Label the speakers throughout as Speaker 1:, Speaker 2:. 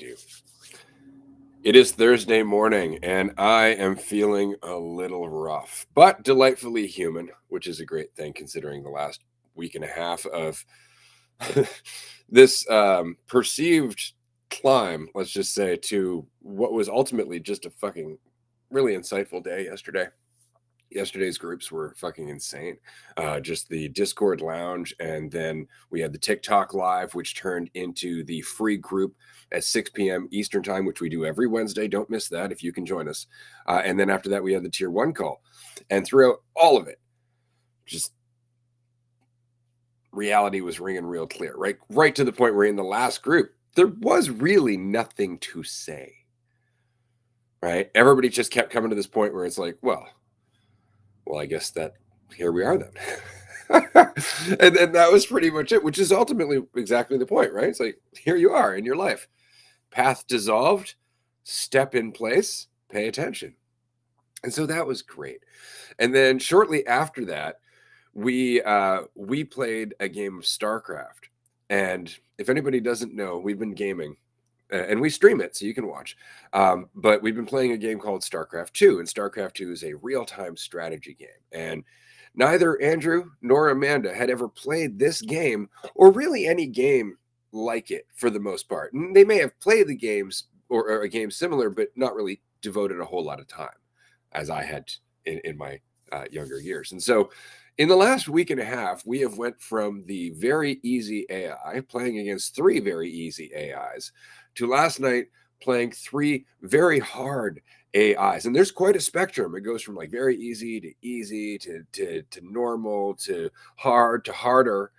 Speaker 1: do. It is Thursday morning, and I am feeling a little rough, but delightfully human, which is a great thing considering the last week and a half of this perceived climb, let's just say, to what was ultimately just a fucking really insightful day yesterday. Yesterday's groups were fucking insane. Just the Discord lounge, and then we had the TikTok live, which turned into the free group at 6 p.m. Eastern time, which we do every Wednesday. Don't miss that if you can join us. And then after that, we had the tier 1 call. And throughout all of it, just reality was ringing real clear, right to the point where in the last group, there was really nothing to say, right? Everybody just kept coming to this point where it's like, well, I guess that here we are then. and that was pretty much it, which is ultimately exactly the point, right? It's like, here you are in your life. Path dissolved, step in place, pay attention. And so that was great. And then shortly after that, we played a game of StarCraft. And if anybody doesn't know, we've been gaming. And we stream it, so you can watch. But we've been playing a game called StarCraft 2, and StarCraft 2 is a real-time strategy game. And neither Andrew nor Amanda had ever played this game, or really any game like it for the most part. And they may have played the games or a game similar, but not really devoted a whole lot of time, as I had in my younger years. And so in the last week and a half, we have went from the very easy AI, playing against 3 very easy AIs, to last night playing 3 very hard AIs. And there's quite a spectrum. It goes from like very easy to normal to hard to harder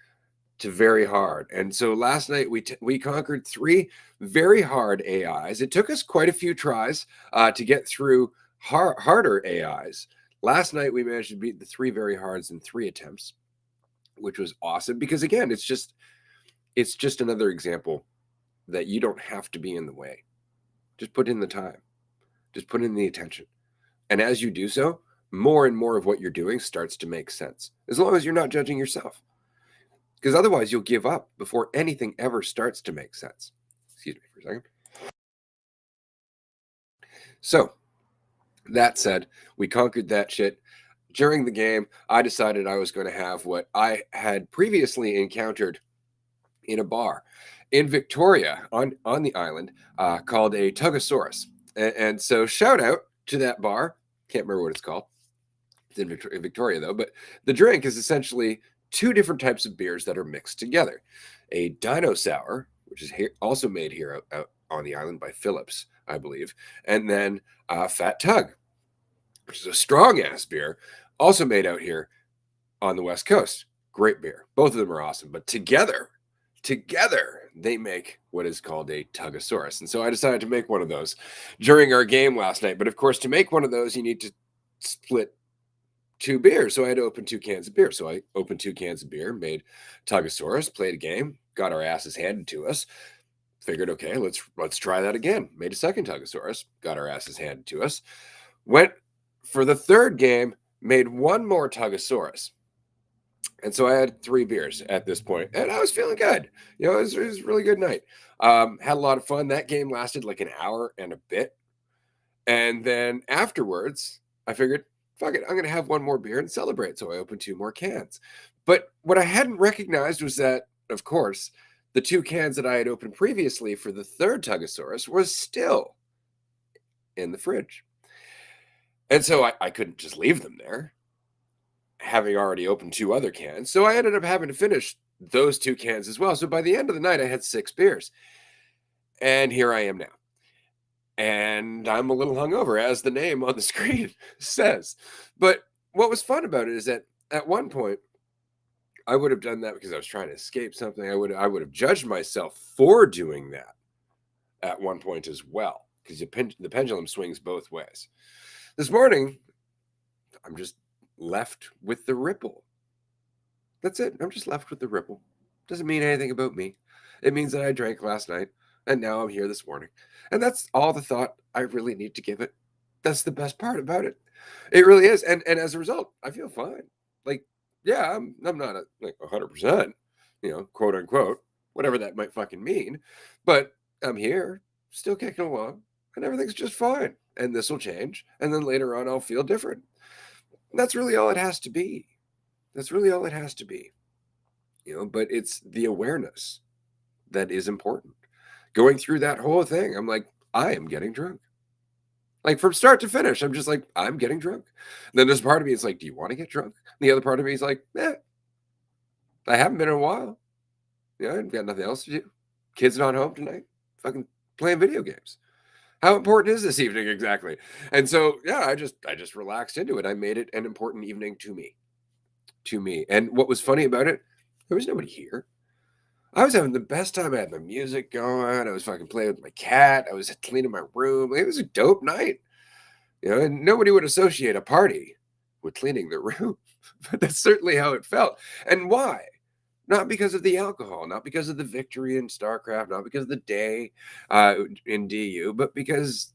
Speaker 1: to very hard. And so last night we conquered 3 very hard AIs. It took us quite a few tries to get through harder AIs. Last night we managed to beat the 3 very hards in 3 attempts, which was awesome because again, it's just another example that you don't have to be in the way. Just put in the time. Just put in the attention. And as you do so, more and more of what you're doing starts to make sense, as long as you're not judging yourself. Because otherwise you'll give up before anything ever starts to make sense. Excuse me for a second. So, that said, we conquered that shit. During the game, I decided I was going to have what I had previously encountered in a bar in Victoria on the island called a Tugosaurus. And so shout out to that bar. Can't remember what it's called. It's in Victoria, though. But the drink is essentially 2 different types of beers that are mixed together. A Dino Sour, which is also made here out on the island by Phillips, I believe. And then Fat Tug, which is a strong-ass beer, also made out here on the West Coast. Great beer. Both of them are awesome. But together, they make what is called a Tugosaurus. And so I decided to make one of those during our game last night. But of course, to make one of those, you need to split 2 beers. So I had to open 2 cans of beer. So I opened 2 cans of beer, made Tugosaurus, played a game, got our asses handed to us. Figured, okay, let's try that again. Made a second Tugosaurus, got our asses handed to us. Went for the 3rd game, made 1 more Tugosaurus. And so I had 3 beers at this point, and I was feeling good. It was a really good night. Had a lot of fun. That game lasted like an hour and a bit. And then afterwards, I figured, fuck it, I'm going to have 1 more beer and celebrate. So I opened 2 more cans. But what I hadn't recognized was that, of course, the 2 cans that I had opened previously for the 3rd Tugosaurus was still in the fridge. And so I couldn't just leave them there, having already opened 2 other cans. So I ended up having to finish those 2 cans as well. So by the end of the night, I had 6 beers. And here I am now. And I'm a little hungover, as the name on the screen says. But what was fun about it is that at one point, I would have done that because I was trying to escape something. I would have judged myself for doing that at one point as well, because the pendulum swings both ways. This morning, I'm just left with the ripple. That's it. I'm just left with the ripple. Doesn't mean anything about me. It means that I drank last night, and now I'm here this morning. And that's all the thought I really need to give it. That's the best part about it. It really is. And as a result, I feel fine. Like, yeah, I'm not like 100%, quote unquote, whatever that might fucking mean. But I'm here. still kicking along, and everything's just fine. And this will change, and then later on, I'll feel different. That's really all it has to be. That's really all it has to be. But it's the awareness that is important. Going through that whole thing, I'm like, I am getting drunk. Like from start to finish, I'm just like, I'm getting drunk. And then there's part of me is like, do you want to get drunk? And the other part of me is like, I haven't been in a while. I've got nothing else to do. Kids not home tonight. Fucking playing video games. How important is this evening exactly? And so, yeah, I just relaxed into it. I made it an important evening to me. And what was funny about it, there was nobody here. I was having the best time. I had my music going. I was fucking playing with my cat. I was cleaning my room. It was a dope night. And nobody would associate a party with cleaning the room. But that's certainly how it felt. And why? Not because of the alcohol, not because of the victory in StarCraft, not because of the day in DU, but because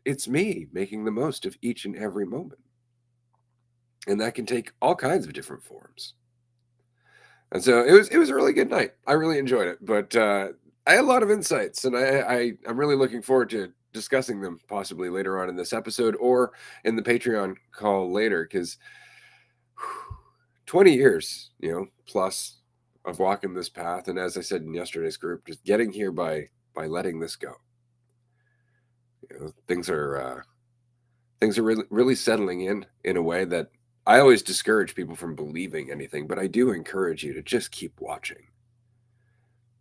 Speaker 1: it's me making the most of each and every moment. And that can take all kinds of different forms. And so it was a really good night. I really enjoyed it. But I had a lot of insights, and I'm really looking forward to discussing them possibly later on in this episode or in the Patreon call later, because 20 years, plus of walking this path. And as I said in yesterday's group, just getting here by letting this go. Things are really, really settling in a way that I always discourage people from believing anything, but I do encourage you to just keep watching.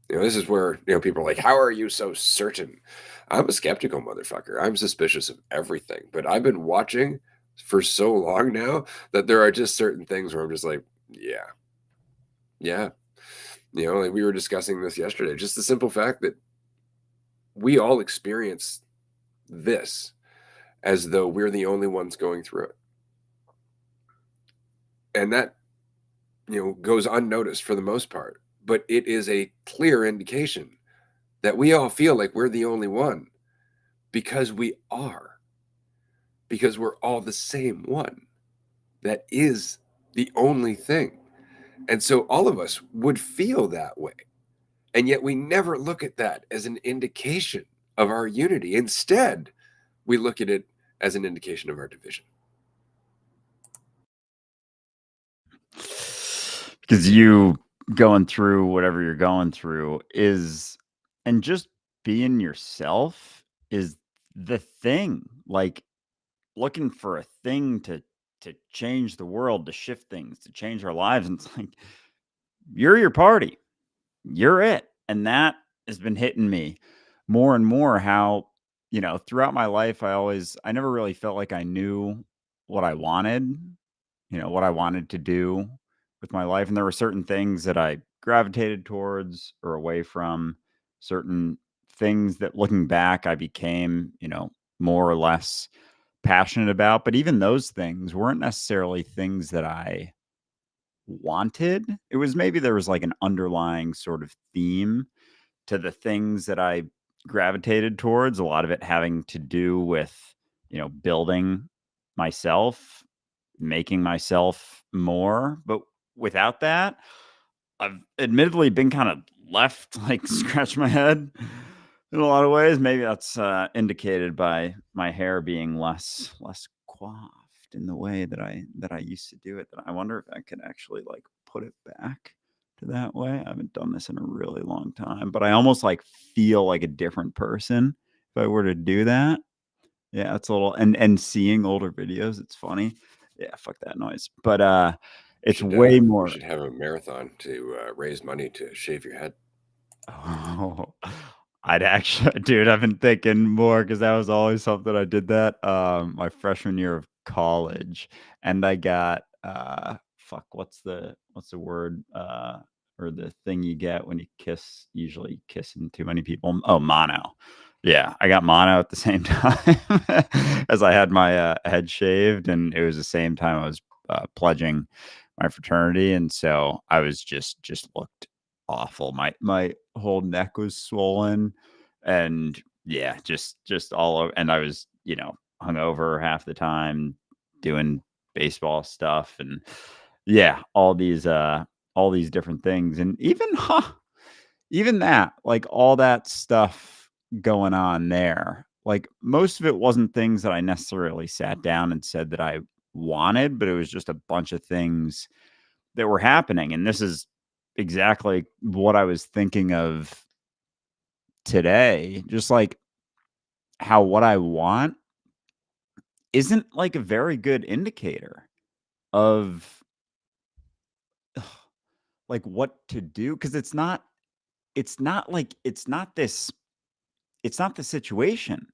Speaker 1: This is where, people are like, how are you so certain? I'm a skeptical motherfucker. I'm suspicious of everything, but I've been watching for so long now that there are just certain things where I'm just like, yeah. Like we were discussing this yesterday, just the simple fact that we all experience this as though we're the only ones going through it. And that, goes unnoticed for the most part, but it is a clear indication that we all feel like we're the only one, because we are, because we're all the same one. That is the only thing. And so all of us would feel that way. And yet we never look at that as an indication of our unity. Instead, we look at it as an indication of our division.
Speaker 2: Because you going through whatever you're going through and just being yourself is the thing. Like looking for a thing to change the world, to shift things, to change our lives. And it's like, you're your party. You're it. And that has been hitting me more and more, how, throughout my life, I never really felt like I knew what I wanted, what I wanted to do with my life. And there were certain things that I gravitated towards or away from, certain things that looking back, I became, more or less passionate about. But even those things weren't necessarily things that I wanted. It was maybe there was like an underlying sort of theme to the things that I gravitated towards, a lot of it having to do with, building myself, making myself more. But without that, I've admittedly been kind of left like scratch my head in a lot of ways. Maybe that's indicated by my hair being less coiffed in the way that I used to do it. That I wonder if I could actually like put it back to that way. I haven't done this in a really long time, but I almost like feel like a different person if I were to do that. Yeah, it's a little, and seeing older videos, it's funny. Yeah, fuck that noise. But it's way more.
Speaker 1: We should have a marathon to raise money to shave your head.
Speaker 2: Oh, I'd actually, dude, I've been thinking more because that was always something I did that my freshman year of college, and I got fuck, what's the word or the thing you get when you usually kissing too many people? Oh, mono. Yeah, I got mono at the same time as I had my head shaved, and it was the same time I was pledging my fraternity, and so I was just looked awful. My whole neck was swollen, and yeah, just all over. And I was, hungover half the time, doing baseball stuff, and yeah, all these different things. And even that, like all that stuff going on there. Like, most of it wasn't things that I necessarily sat down and said that I wanted, but it was just a bunch of things that were happening. And this is exactly what I was thinking of today. Just like how what I want isn't like a very good indicator of like what to do, because it's not like it's not the situation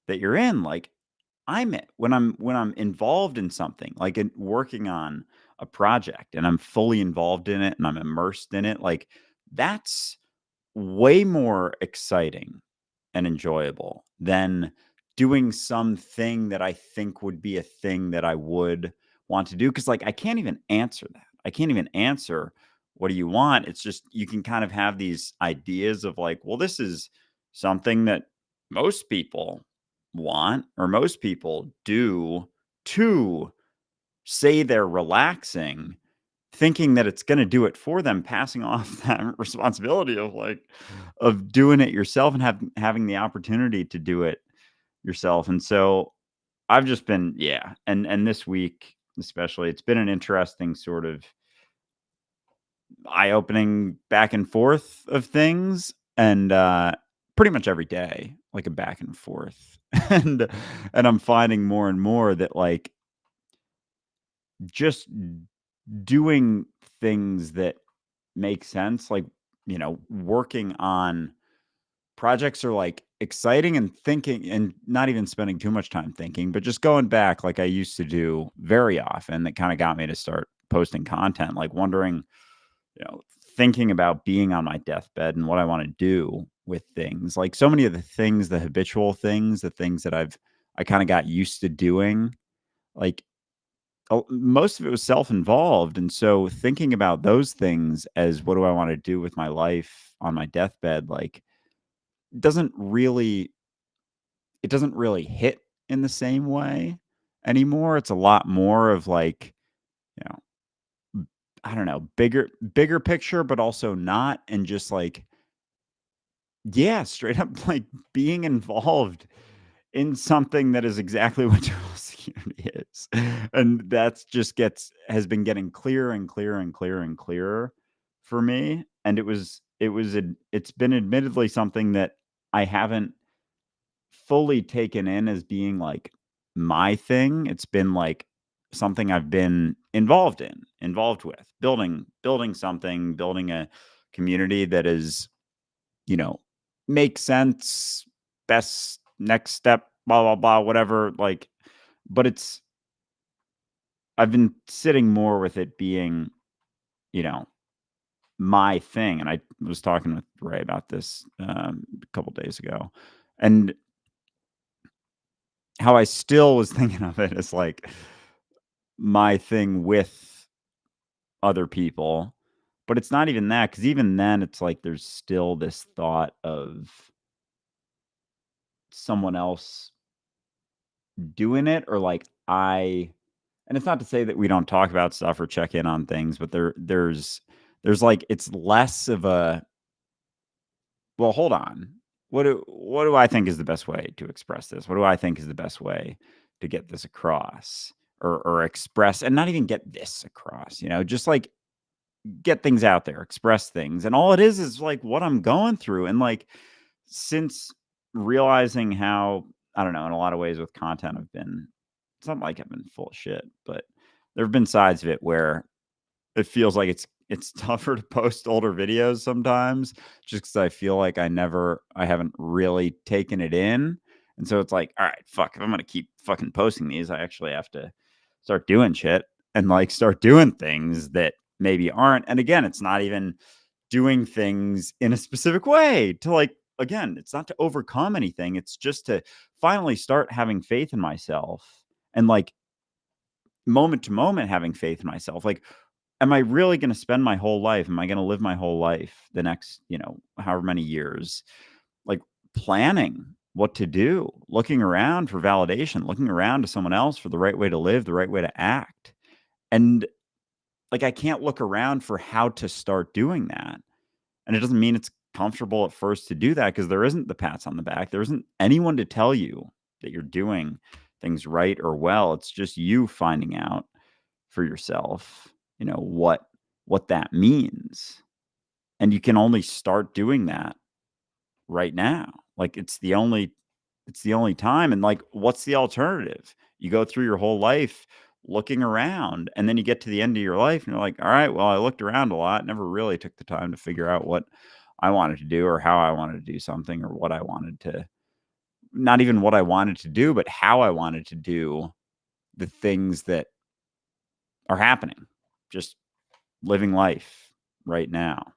Speaker 2: that you're in. Like, when I'm involved in something, like in working on a project and I'm fully involved in it and I'm immersed in it, like, that's way more exciting and enjoyable than doing something that I think would be a thing that I would want to do. Cause like I can't even answer that. I can't even answer what do you want? It's just you can kind of have these ideas of like, well, this is something that most people want or most people do to say they're relaxing, thinking that it's gonna do it for them, passing off that responsibility of, like, of doing it yourself and having the opportunity to do it yourself. And so, I've just been, yeah, and this week, especially, it's been an interesting sort of eye-opening back and forth of things, and, pretty much every day, like, a back and forth. And I'm finding more and more that, like, just doing things that make sense, like, working on projects are, like, exciting, and thinking and not even spending too much time thinking, but just going back like I used to do very often, that kinda got me to start posting content, like, wondering, you know, thinking about being on my deathbed and what I wanna do with things. Like, so many of the things, the habitual things, the things that I kinda got used to doing, like, most of it was self-involved, and so thinking about those things as what do I wanna do with my life on my deathbed, like, doesn't really it doesn't really hit in the same way anymore. It's a lot more of like, you know, I don't know, bigger picture, but also not, and just like, yeah, straight up like being involved in something that is exactly what dualistic unity is. And that's just gets has been getting clearer and clearer and clearer and clearer for me. And it's been admittedly something that I haven't fully taken in as being like my thing. It's been like something I've been involved with, building something, building a community that is, you know, makes sense, best next step, blah, blah, blah, whatever. Like, but I've been sitting more with it being, you know, my thing. And I was talking with Ray about this a couple days ago. And how I still was thinking of it as like my thing with other people, but it's not even that, because even then it's like there's still this thought of someone else doing it, or like and it's not to say that we don't talk about stuff or check in on things, but there's like it's less of a, well, hold on. What do I think is the best way to express this? What do I think is the best way to get this across, or express, and not even get this across, just like get things out there, express things. And all it is like what I'm going through. And like, since realizing how, I don't know, in a lot of ways with content, it's not like I've been full of shit, but there have been sides of it where it feels like it's tougher to post older videos sometimes, just because I feel like I haven't really taken it in. And so it's like, all right, fuck, if I'm gonna keep fucking posting these, I actually have to start doing shit, and like start doing things that maybe aren't. And again, it's not even doing things in a specific way to like, again, it's not to overcome anything. It's just to finally start having faith in myself, and like moment to moment having faith in myself. Like, am I really going to spend my whole life? Am I going to live my whole life the next, however many years, like planning what to do, looking around for validation, looking around to someone else for the right way to live, the right way to act? And like, I can't look around for how to start doing that. And it doesn't mean it's comfortable at first to do that because there isn't the pats on the back. There isn't anyone to tell you that you're doing things right or well. It's just you finding out for yourself, what that means. And you can only start doing that right now. Like it's the only time. And like, what's the alternative? You go through your whole life looking around, and then you get to the end of your life and you're like, all right, well, I looked around a lot, never really took the time to figure out what I wanted to do or how I wanted to do something or what I wanted to, not even what I wanted to do, but how I wanted to do the things that are happening, just living life right now.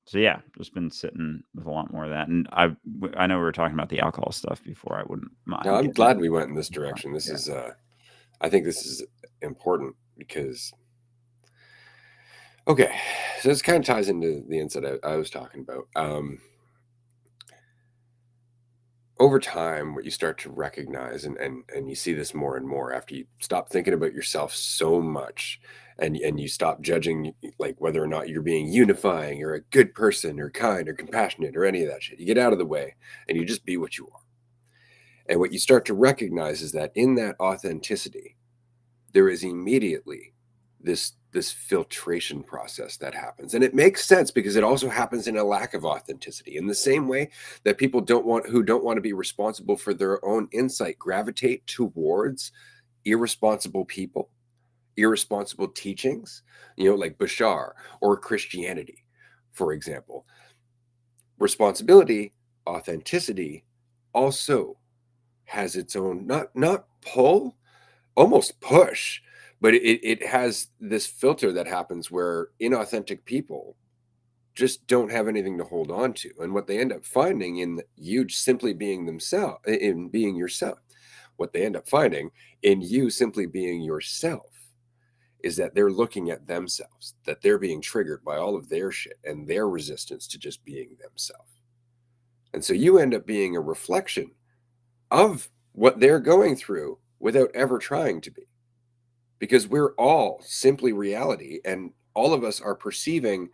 Speaker 2: So yeah, just been sitting with a lot more of that. And I know we were talking about the alcohol stuff before. I wouldn't
Speaker 1: Now,
Speaker 2: mind
Speaker 1: I'm
Speaker 2: getting
Speaker 1: glad
Speaker 2: into
Speaker 1: we
Speaker 2: that
Speaker 1: went in this
Speaker 2: more.
Speaker 1: direction. This
Speaker 2: Yeah.
Speaker 1: is, I think this is important because, okay, so this kind of ties into the insight I was talking about. Over time, what you start to recognize, and you see this more and more after you stop thinking about yourself so much, and you stop judging like whether or not you're being unifying or a good person or kind or compassionate or any of that shit. You get out of the way and you just be what you are. And what you start to recognize is that in that authenticity, there is immediately this filtration process that happens, and it makes sense because it also happens in a lack of authenticity, in the same way that people don't want to be responsible for their own insight gravitate towards irresponsible people, irresponsible teachings, like Bashar or Christianity, for example. Responsibility, authenticity also has its own, not pull, almost push, but it has this filter that happens where inauthentic people just don't have anything to hold on to. And what they end up finding in you simply being themselves, in being yourself, what they end up finding in you simply being yourself is that they're looking at themselves, that they're being triggered by all of their shit and their resistance to just being themselves. And so you end up being a reflection of what they're going through without ever trying to be, because we're all simply reality and all of us are perceiving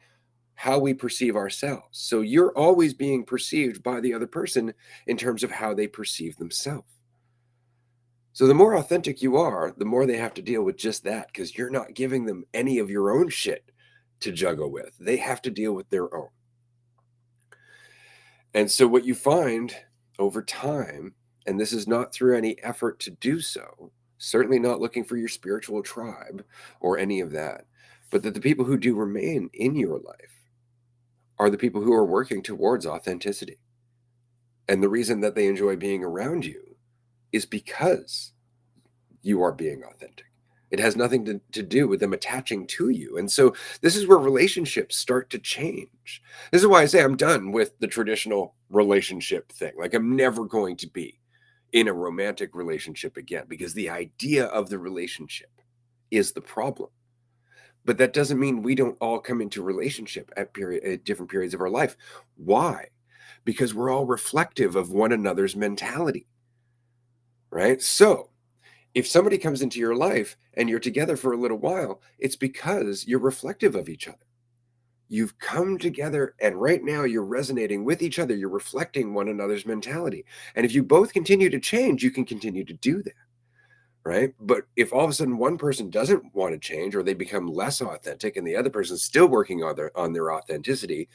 Speaker 1: how we perceive ourselves. So you're always being perceived by the other person in terms of how they perceive themselves. So the more authentic you are, the more they have to deal with just that, because you're not giving them any of your own shit to juggle with. They have to deal with their own. And so what you find over time, and this is not through any effort to do so, certainly not looking for your spiritual tribe or any of that, but that the people who do remain in your life are the people who are working towards authenticity. And the reason that they enjoy being around you is because you are being authentic. It has nothing to do with them attaching to you. And so this is where relationships start to change. This is why I say I'm done with the traditional relationship thing. Like, I'm never going to be in a romantic relationship again, because the idea of the relationship is the problem. But that doesn't mean we don't all come into relationship at different periods of our life. Why? Because we're all reflective of one another's mentality, right? So if somebody comes into your life and you're together for a little while, it's because you're reflective of each other. You've come together and right now you're resonating with each other. You're reflecting one another's mentality. And if you both continue to change, you can continue to do that. Right. But if all of a sudden one person doesn't want to change, or they become less authentic and the other person's still working on their authenticity,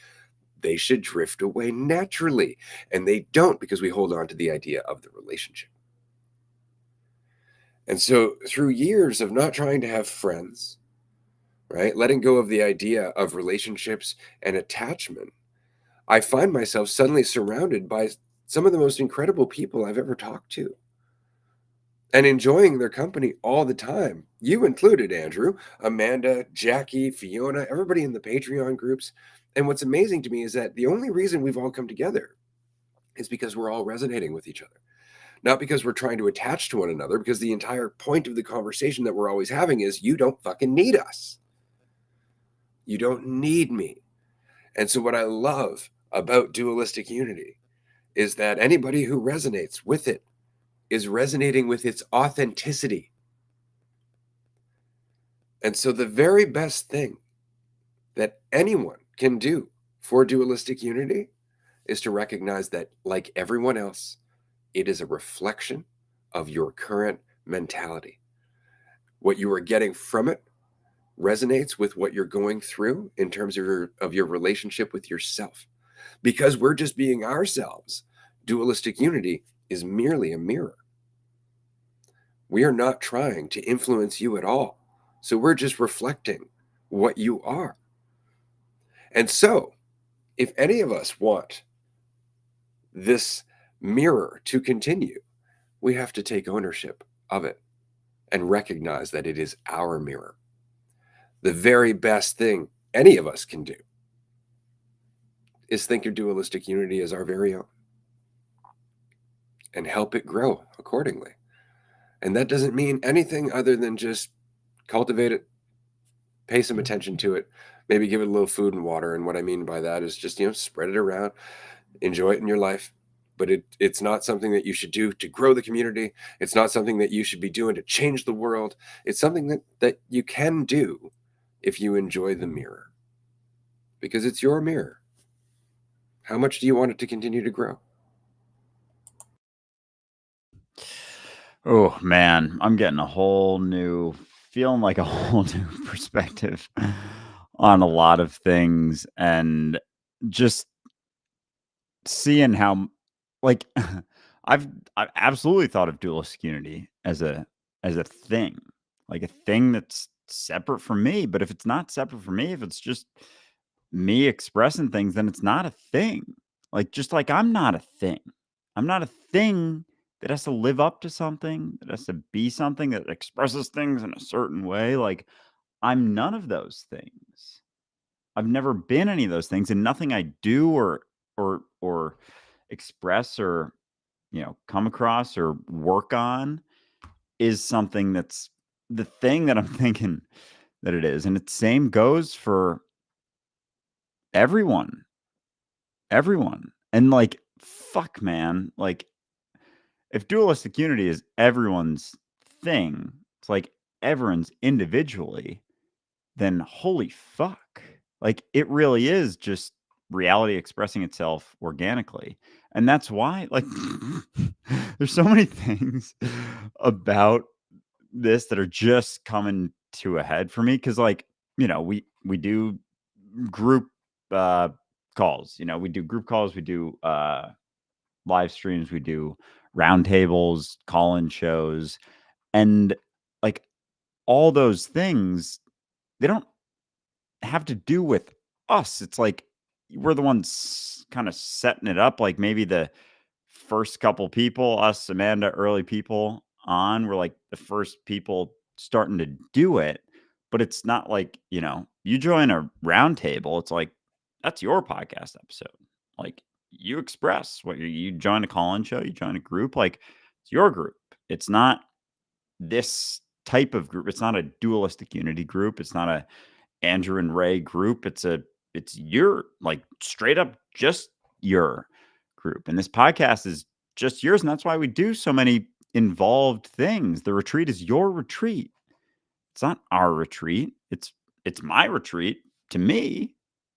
Speaker 1: they should drift away naturally. And they don't, because we hold on to the idea of the relationship. And so through years of not trying to have friends, right, letting go of the idea of relationships and attachment, I find myself suddenly surrounded by some of the most incredible people I've ever talked to and enjoying their company all the time. You included, Andrew, Amanda, Jackie, Fiona, everybody in the Patreon groups. And what's amazing to me is that the only reason we've all come together is because we're all resonating with each other. Not because we're trying to attach to one another, because the entire point of the conversation that we're always having is you don't fucking need us. You don't need me. And so what I love about dualistic unity is that anybody who resonates with it is resonating with its authenticity. And so the very best thing that anyone can do for dualistic unity is to recognize that, like everyone else, it is a reflection of your current mentality. What you are getting from it resonates with what you're going through in terms of your relationship with yourself. Because we're just being ourselves, dualistic unity is merely a mirror. We are not trying to influence you at all. So we're just reflecting what you are. And so, if any of us want this mirror to continue, we have to take ownership of it and recognize that it is our mirror. The very best thing any of us can do is think of dualistic unity as our very own and help it grow accordingly. And that doesn't mean anything other than just cultivate it, pay some attention to it, maybe give it a little food and water. And what I mean by that is just, spread it around, enjoy it in your life. But it's not something that you should do to grow the community. It's not something that you should be doing to change the world. It's something that you can do if you enjoy the mirror, because it's your mirror. How much do you want it to continue to grow?
Speaker 2: Oh man, I'm getting feeling like a whole new perspective on a lot of things, and just seeing how, like, I've I've absolutely thought of dualistic unity as a thing, like a thing that's separate from me. But if it's not separate from me, if it's just me expressing things, then it's not a thing. Like, just like I'm not a thing. I'm not a thing that has to live up to something, that has to be something, that expresses things in a certain way. Like, I'm none of those things. I've never been any of those things, and nothing I do or express or, come across or work on is something that's the thing that I'm thinking that it is. And the same goes for everyone. Everyone. And, like, fuck, man. Like, if dualistic unity is everyone's thing, it's like everyone's individually, then holy fuck. Like, it really is just reality expressing itself organically. And that's why, like, there's so many things about this that are just coming to a head for me. Cause, like, we do group calls, we do group calls, we do live streams, we do roundtables, call-in shows, and, like, all those things, they don't have to do with us. It's like we're the ones kind of setting it up. Like, maybe the first couple people, us, Amanda, early people on, were like the first people starting to do it. But it's not like, you join a round table. It's like, that's your podcast episode. Like, you express what you join a call-in show, you join a group, like, it's your group. It's not this type of group. It's not a dualistic unity group. It's not a Andrew and Ray group. It's your, like, straight up just your group. And this podcast is just yours. And that's why we do so many involved things. The retreat is your retreat. It's not our retreat. It's my retreat to me,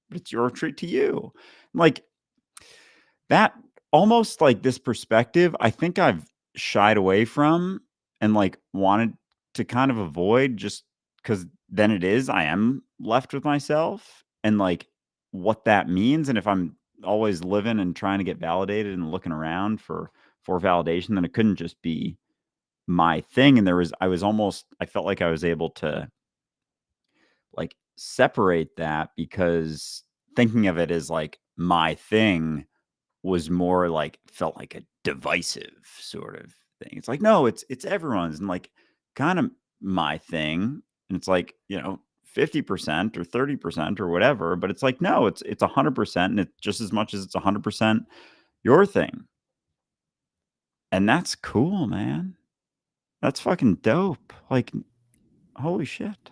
Speaker 2: but it's your retreat to you. Like, that, almost like this perspective, I think I've shied away from and, like, wanted to kind of avoid, just because then I am left with myself and, like, what that means. And if I'm always living and trying to get validated and looking around for validation, then it couldn't just be my thing. And I felt like I was able to, like, separate that, because thinking of it as like my thing was more like, felt like a divisive sort of thing. It's like, no, it's everyone's, and, like, kind of my thing. And it's like, 50% or 30% or whatever, but it's like, no, it's 100%, and it's just as much as it's 100% your thing. And that's cool, man. That's fucking dope. Like, holy shit.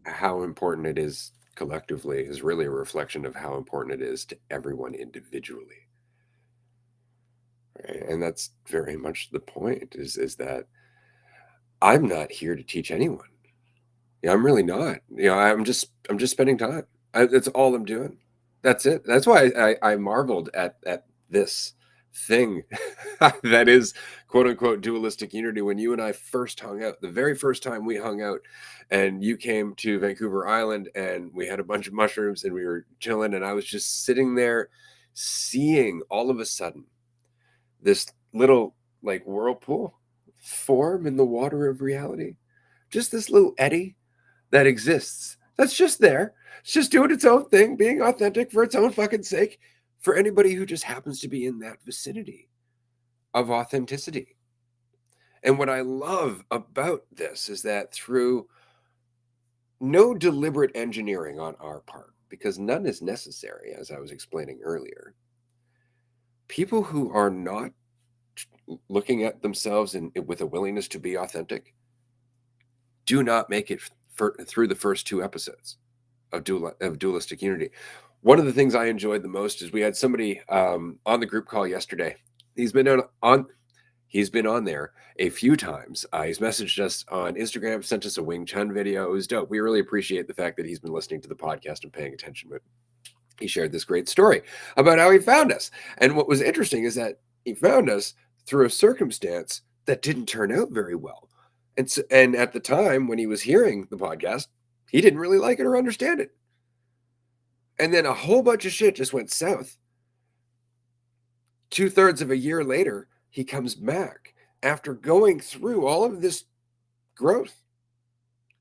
Speaker 1: How important it is collectively is really a reflection of how important it is to everyone individually. Right? And that's very much the point, is that I'm not here to teach anyone. I'm really not. I'm just spending time. That's all I'm doing. That's it. That's why I marveled at this thing that is quote unquote dualistic unity when you and I first hung out. The very first time we hung out, and you came to Vancouver Island, and we had a bunch of mushrooms, and we were chilling, and I was just sitting there, seeing all of a sudden this little like whirlpool form in the water of reality, just this little eddy that exists. That's just there. It's just doing its own thing, being authentic for its own fucking sake, for anybody who just happens to be in that vicinity of authenticity. And what I love about this is that through no deliberate engineering on our part, because none is necessary, as I was explaining earlier, people who are not looking at themselves with a willingness to be authentic do not make it through the first two episodes of Dualistic Unity. One of the things I enjoyed the most is we had somebody on the group call yesterday. He's been on there a few times. He's messaged us on Instagram, sent us a Wing Chun video. It was dope. We really appreciate the fact that he's been listening to the podcast and paying attention. But he shared this great story about how he found us. And what was interesting is that he found us through a circumstance that didn't turn out very well. And at the time when he was hearing the podcast, he didn't really like it or understand it. And then a whole bunch of shit just went south. 2/3 of a year later, he comes back after going through all of this growth,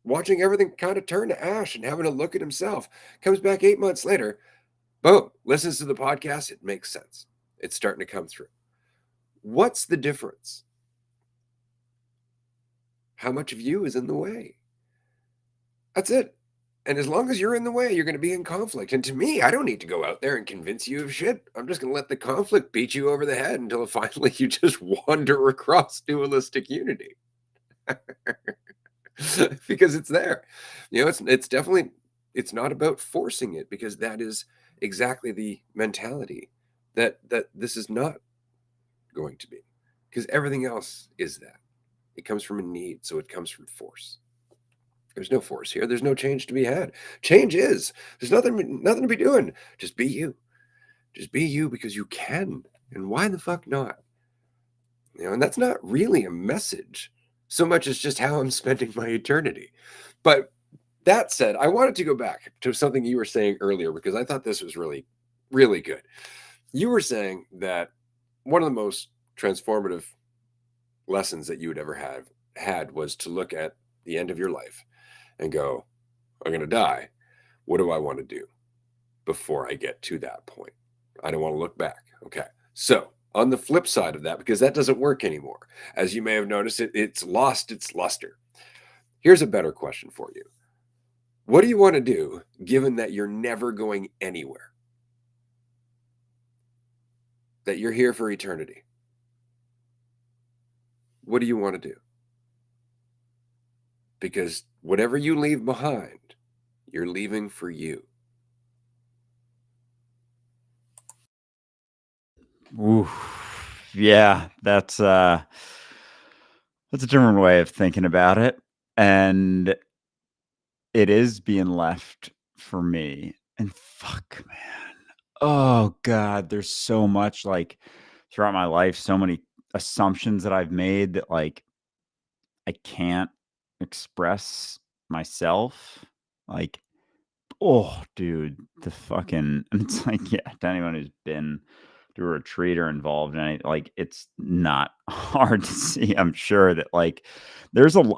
Speaker 1: watching everything kind of turn to ash and having a look at himself. Comes back 8 months later, boom, listens to the podcast. It makes sense. It's starting to come through. What's the difference? How much of you is in the way? That's it. And as long as you're in the way, you're going to be in conflict. And to me, I don't need to go out there and convince you of shit. I'm just going to let the conflict beat you over the head until finally you just wander across dualistic unity. Because it's there. You know, it's definitely, it's not about forcing it, because that is exactly the mentality that this is not going to be, because everything else is that. It comes from a need, so it comes from force. There's no force here. There's no change to be had. Change is. There's nothing to be doing. Just be you. Just be you because you can. And why the fuck not? You know, and that's not really a message so much as just how I'm spending my eternity. But that said, I wanted to go back to something you were saying earlier, because I thought this was really, really good. You were saying that one of the most transformative lessons that you would ever have had was to look at the end of your life and go, I'm going to die. What do I want to do before I get to that point? I don't want to look back. Okay. So on the flip side of that, because that doesn't work anymore, as you may have noticed, it's lost its luster. Here's a better question for you. What do you want to do given that you're never going anywhere? That you're here for eternity? What do you want to do? Because whatever you leave behind, you're leaving for you.
Speaker 2: Ooh, yeah, that's a different way of thinking about it, and it is being left for me. And fuck, man, oh god, there's so much, like, throughout my life, so many assumptions that I've made that, like, I can't express myself. Like, oh, dude, the fucking and it's like, yeah, to anyone who's been to a retreat or involved in any, like, it's not hard to see, I'm sure, that, like,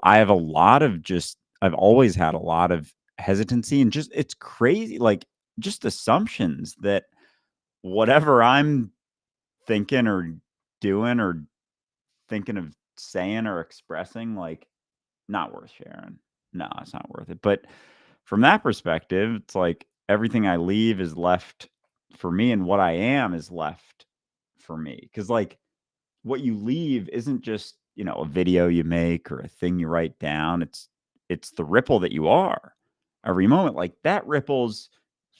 Speaker 2: I have a lot of just I've always had a lot of hesitancy, and just it's crazy, like, just assumptions that whatever I'm thinking or doing or thinking of saying or expressing, like, not worth sharing. No, it's not worth it. But from that perspective, it's like everything I leave is left for me, and what I am is left for me. Because, like, what you leave isn't just, a video you make or a thing you write down. It's the ripple that you are every moment. Like, that ripples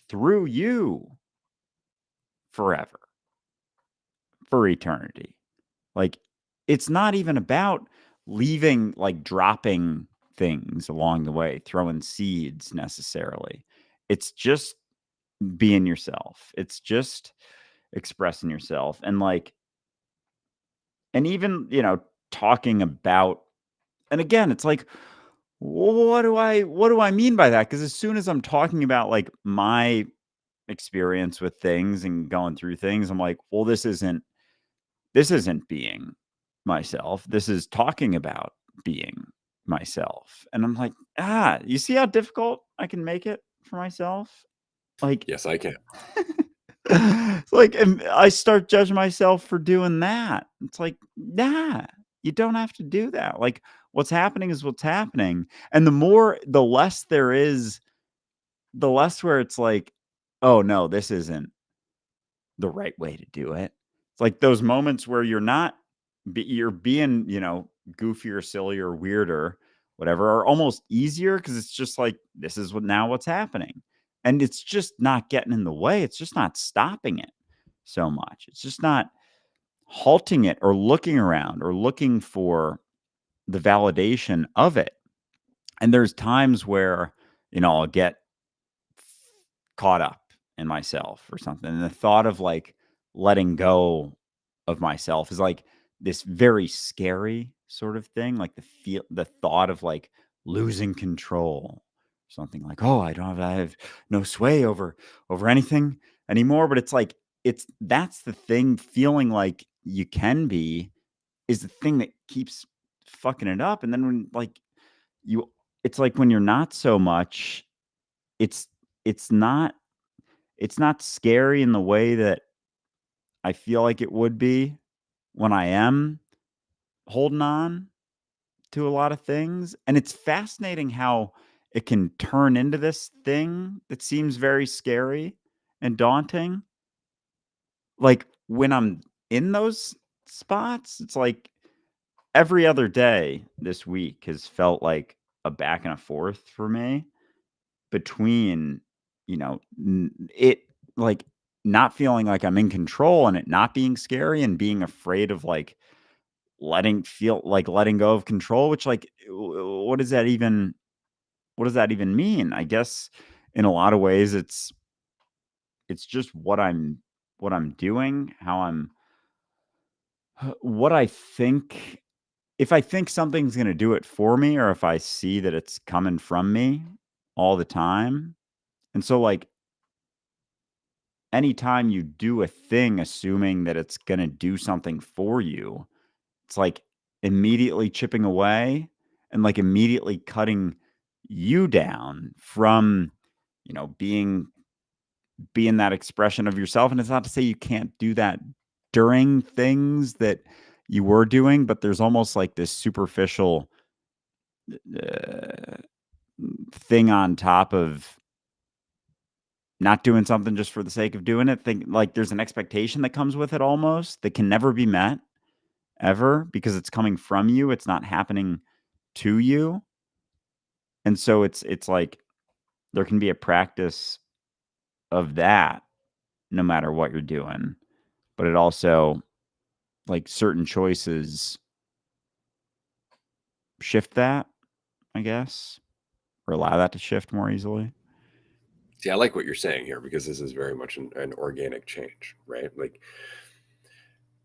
Speaker 2: through you forever, for eternity. Like, it's not even about leaving, like, dropping things along the way, throwing seeds necessarily. It's just being yourself. It's just expressing yourself. And like, and even, talking about, and again, it's like, what do I mean by that? Because as soon as I'm talking about like my experience with things and going through things, I'm like, well, this isn't being myself. This is talking about being myself. And I'm like, you see how difficult I can make it for myself? Like,
Speaker 1: Yes, I can.
Speaker 2: it's like, and I start judging myself for doing that. It's like, nah, you don't have to do that. Like, what's happening is what's happening. And the less there is, the less where it's like, oh no, this isn't the right way to do it. It's like those moments where you're being, goofier, sillier, weirder, whatever, are almost easier because it's just like, this is what's happening. And it's just not getting in the way. It's just not stopping it so much. It's just not halting it or looking around or looking for the validation of it. And there's times where, I'll get caught up in myself or something. And the thought of like letting go of myself is like this very scary sort of thing. Like the thought of like losing control, something like, oh, I have no sway over anything anymore. But it's like, that's the thing, feeling like you can be is the thing that keeps fucking it up. And then when like you, it's like when you're not so much, it's, it's not it's not scary in the way that I feel like it would be when I am holding on to a lot of things, and it's fascinating how it can turn into this thing that seems very scary and daunting. Like, when I'm in those spots, it's like every other day this week has felt like a back and a forth for me between, it like not feeling like I'm in control and it not being scary and being afraid of like letting go of control, which like what does that even mean? I guess in a lot of ways it's just what I'm doing, how I'm what I think, if I think something's going to do it for me or if I see that it's coming from me all the time. And so like anytime you do a thing assuming that it's going to do something for you, it's like immediately chipping away and like immediately cutting you down from, being that expression of yourself. And it's not to say you can't do that during things that you were doing, but there's almost like this superficial uh, thing on top of not doing something just for the sake of doing it. Think like there's an expectation that comes with it almost that can never be met ever because it's coming from you. It's not happening to you. And so it's like there can be a practice of that no matter what you're doing. But it also, like, certain choices shift that, I guess, or allow that to shift more easily.
Speaker 1: See, I like what you're saying here because this is very much an organic change, right? Like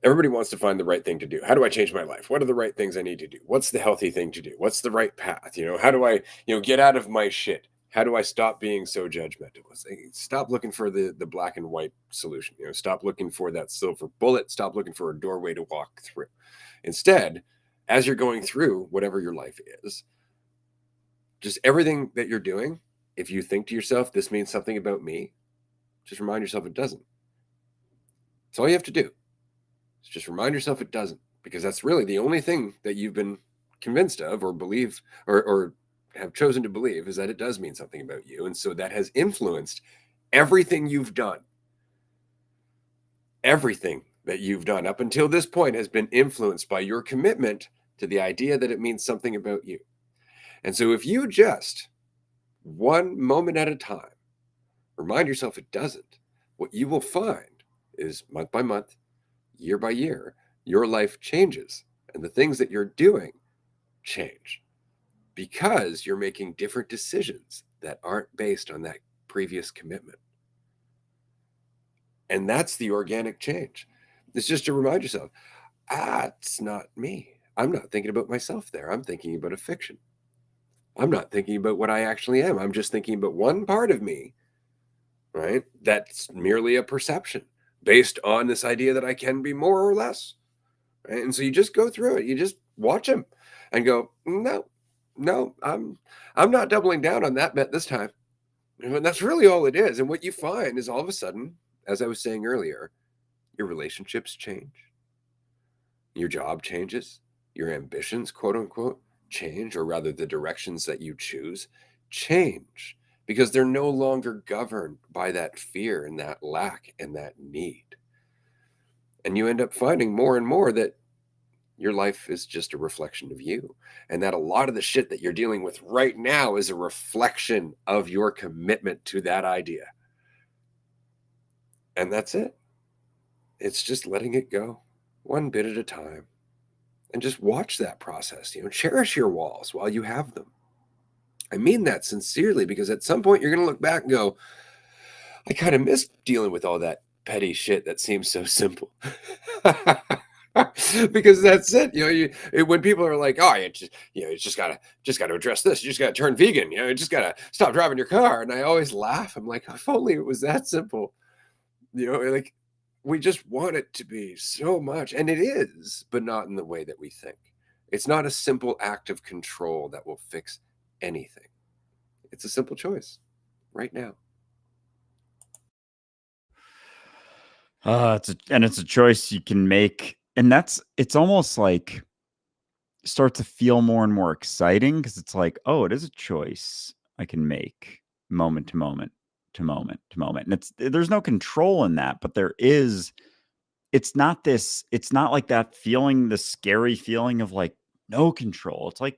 Speaker 1: everybody wants to find the right thing to do. How do I change my life? What are the right things I need to do? What's the healthy thing to do? What's the right path? How do I, get out of my shit? How do I stop being so judgmental? It's like, stop looking for the black and white solution. Stop looking for that silver bullet. Stop looking for a doorway to walk through. Instead, as you're going through whatever your life is, just everything that you're doing, if you think to yourself, this means something about me, just remind yourself it doesn't. That's all you have to do. Just remind yourself it doesn't, because that's really the only thing that you've been convinced of or believe or have chosen to believe is that it does mean something about you. And so that has influenced everything you've done. Everything that you've done up until this point has been influenced by your commitment to the idea that it means something about you. And so if you just one moment at a time remind yourself it doesn't, what you will find is month by month, year by year, your life changes and the things that you're doing change because you're making different decisions that aren't based on that previous commitment. And that's the organic change. It's just to remind yourself, it's not me. I'm not thinking about myself there. I'm thinking about a fiction. I'm not thinking about what I actually am. I'm just thinking about one part of me, right? That's merely a perception based on this idea that I can be more or less. Right? And so you just go through it. You just watch them and go, no, no, I'm not doubling down on that bet this time. And that's really all it is. And what you find is all of a sudden, as I was saying earlier, your relationships change, your job changes, your ambitions, quote unquote, change, or rather the directions that you choose change because they're no longer governed by that fear and that lack and that need. And you end up finding more and more that your life is just a reflection of you, and that a lot of the shit that you're dealing with right now is a reflection of your commitment to that idea. And that's it. It's just letting it go one bit at a time and just watch that process. Cherish your walls while you have them. I mean that sincerely because at some point you're going to look back and go, I kind of miss dealing with all that petty shit that seems so simple. Because that's it. When people are like, "Oh, you just gotta address this. You just gotta turn vegan. You just gotta stop driving your car." And I always laugh. I'm like, if only it was that simple. Like we just want it to be so much, and it is, but not in the way that we think. It's not a simple act of control that will fix anything. It's a simple choice right now.
Speaker 2: It's a choice you can make, and it's almost like start to feel more and more exciting because it's like, oh, it is a choice I can make moment to moment to moment to moment, and there's no control in that, but there is. It's not like that feeling, the scary feeling of like no control. It's like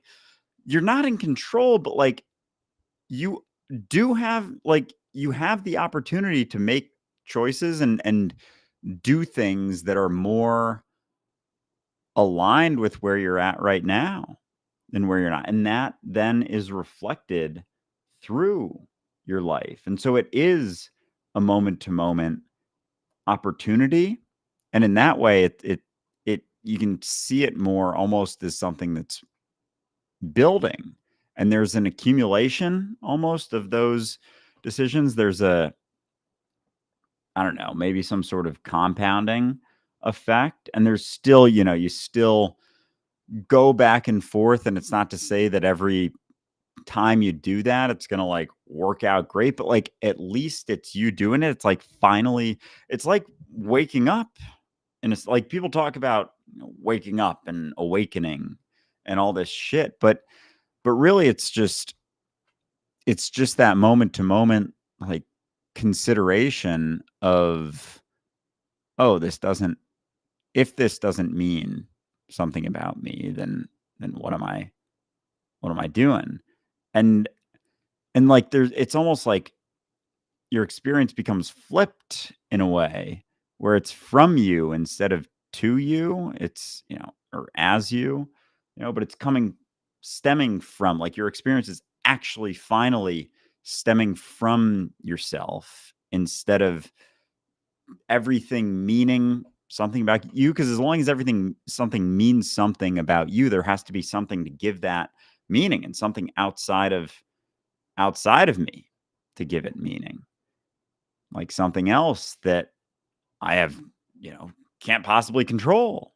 Speaker 2: you're not in control, but like you you have the opportunity to make choices and do things that are more aligned with where you're at right now than where you're not. And that then is reflected through your life. And so it is a moment to moment opportunity. And in that way, it you can see it more almost as something that's building. And there's an accumulation almost of those decisions. I don't know, maybe some sort of compounding effect. And there's still, you still go back and forth. And it's not to say that every time you do that, it's going to like work out great, but like at least it's you doing it. It's like finally, it's like waking up. And it's like people talk about waking up and awakening and all this shit. But really it's just that moment to moment like consideration of, oh, if this doesn't mean something about me, then what am I doing? And like it's almost like your experience becomes flipped in a way where it's from you instead of to you. It's, or as you, but it's stemming from like your experience is actually finally stemming from yourself instead of everything meaning something about you. Because as long as something means something about you, there has to be something to give that meaning and something outside of me to give it meaning, like something else that I have, can't possibly control.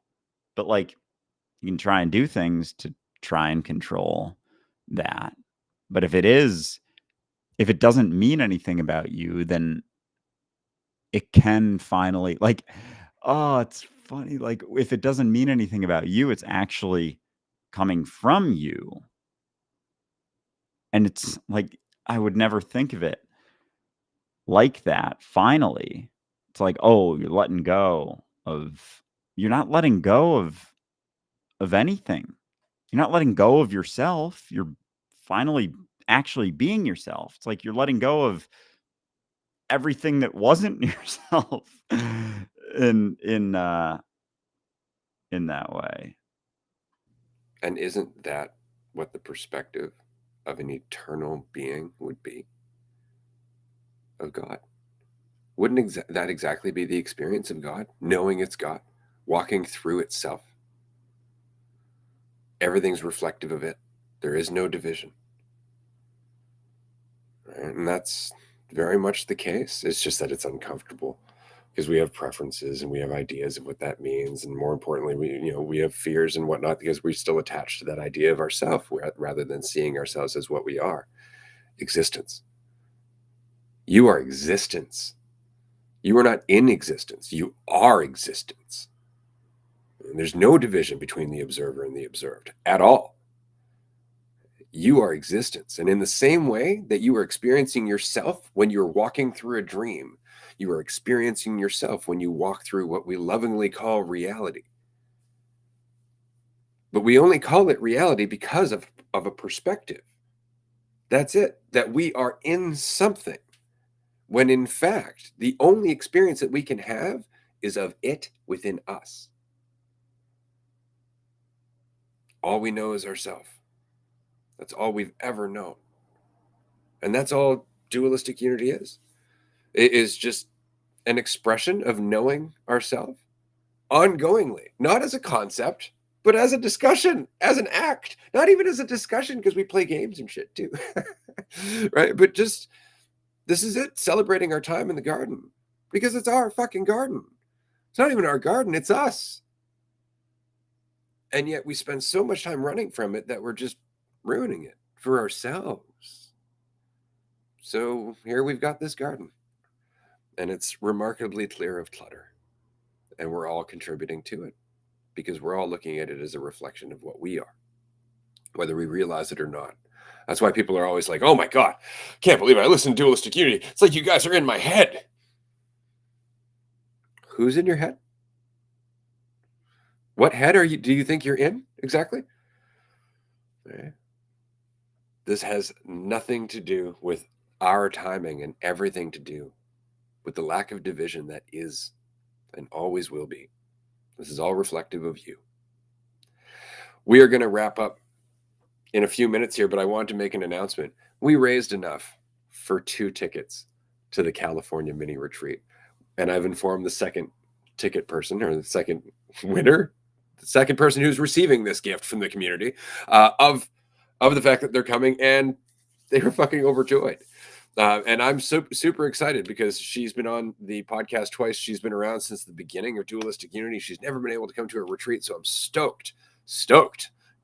Speaker 2: But like you can try and do things to try and control that. But if it doesn't mean anything about you, then it can finally like, oh, it's funny. Like if it doesn't mean anything about you, it's actually coming from you. And it's like, I would never think of it like that. Finally, it's like, oh, you're not letting go of anything. You're not letting go of yourself. You're finally actually being yourself. It's like you're letting go of everything that wasn't yourself in in uh in that way.
Speaker 1: And isn't that what the perspective of an eternal being would be of God? Wouldn't that exactly be the experience of God? Knowing it's God, walking through itself. Everything's reflective of it. There is no division. Right? And that's very much the case. It's just that it's uncomfortable because we have preferences and we have ideas of what that means. And more importantly, we have fears and whatnot because we're still attached to that idea of ourself rather than seeing ourselves as what we are. Existence. You are existence. You are not in existence. You are existence. And there's no division between the observer and the observed at all. You are existence. And in the same way that you are experiencing yourself when you're walking through a dream, you are experiencing yourself when you walk through what we lovingly call reality. But we only call it reality because of a perspective. That's it, that we are in something. When in fact, the only experience that we can have is of it within us. All we know is ourself. That's all we've ever known. And that's all dualistic unity is. It is just an expression of knowing ourselves ongoingly, not as a concept, but as a discussion, as an act, not even as a discussion because we play games and shit too. Right? But just this is it, celebrating our time in the garden because it's our fucking garden. It's not even our garden, it's us. And yet we spend so much time running from it that we're just ruining it for ourselves. So here we've got this garden, and it's remarkably clear of clutter, and we're all contributing to it because we're all looking at it as a reflection of what we are, whether we realize it or not. That's why people are always like, oh my God, can't believe I listen to Dualistic Unity. It's like you guys are in my head. Who's in your head? What head do you think you're in exactly? Okay. This has nothing to do with our timing and everything to do with the lack of division that is and always will be. This is all reflective of you. We are going to wrap up in a few minutes here, but I wanted to make an announcement. We raised enough for 2 tickets to the California mini retreat. And I've informed the second ticket person, or the second winner, the second person who's receiving this gift from the community, of the fact that they're coming, and they were fucking overjoyed. And I'm super excited because she's been on the podcast twice. She's been around since the beginning of Dualistic Unity. She's never been able to come to a retreat, so I'm stoked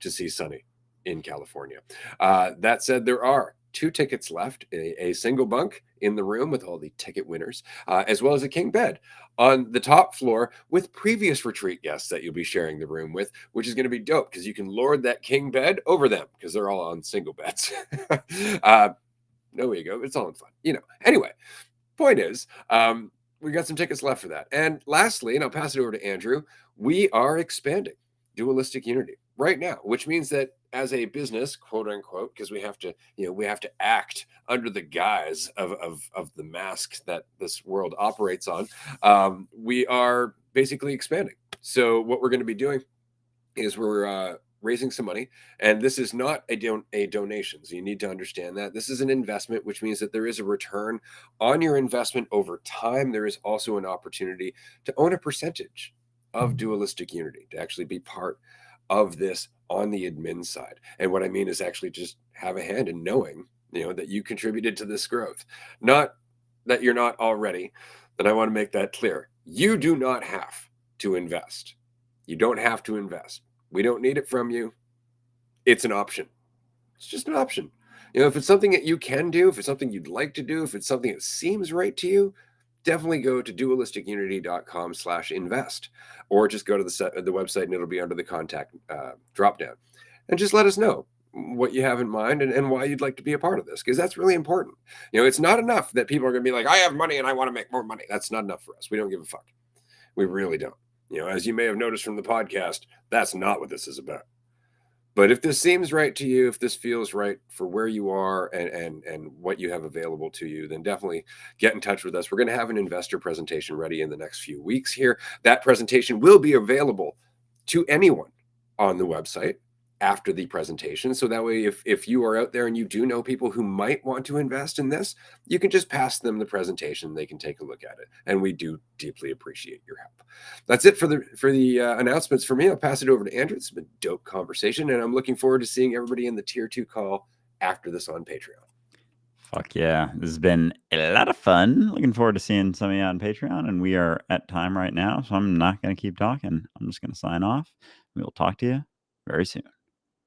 Speaker 1: to see Sunny in California. That said, there are 2 tickets left, a single bunk in the room with all the ticket winners, as well as a king bed on the top floor with previous retreat guests that you'll be sharing the room with, which is going to be dope because you can lord that king bed over them because they're all on single beds. No ego. It's all in fun. Anyway, point is, we got some tickets left for that. And lastly, and I'll pass it over to Andrew, we are expanding Dualistic Unity right now, which means that as a business, quote unquote, because we have to act under the guise of the mask that this world operates on, we are basically expanding. So what we're going to be doing is we're raising some money, and this is not a donation. So you need to understand that this is an investment, which means that there is a return on your investment over time. There is also an opportunity to own a percentage of Dualistic Unity, to actually be part of this on the admin side. And what I mean is actually just have a hand in knowing, that you contributed to this growth. Not that you're not already, but I want to make that clear. You do not have to invest. You don't have to invest. We don't need it from you. It's an option. It's just an option. If it's something that you can do, if it's something you'd like to do, if it's something that seems right to you, definitely go to dualisticulnity.com/invest, or just go to the website and it'll be under the contact drop down, and just let us know what you have in mind and why you'd like to be a part of this, because that's really important. It's not enough that people are going to be like, I have money and I want to make more money. That's not enough for us. We don't give a fuck. We really don't. As you may have noticed from the podcast, that's not what this is about. But if this seems right to you, if this feels right for where you are and what you have available to you, then definitely get in touch with us. We're going to have an investor presentation ready in the next few weeks here. That presentation will be available to anyone on the website after the presentation. So that way, if you are out there and you do know people who might want to invest in this, you can just pass them the presentation. They can take a look at it. And we do deeply appreciate your help. That's it for the announcements for me. I'll pass it over to Andrew. It's been a dope conversation, and I'm looking forward to seeing everybody in the tier 2 call after this on Patreon.
Speaker 2: Fuck yeah. This has been a lot of fun. Looking forward to seeing some of you on Patreon. And we are at time right now, so I'm not going to keep talking. I'm just going to sign off. We will talk to you very soon.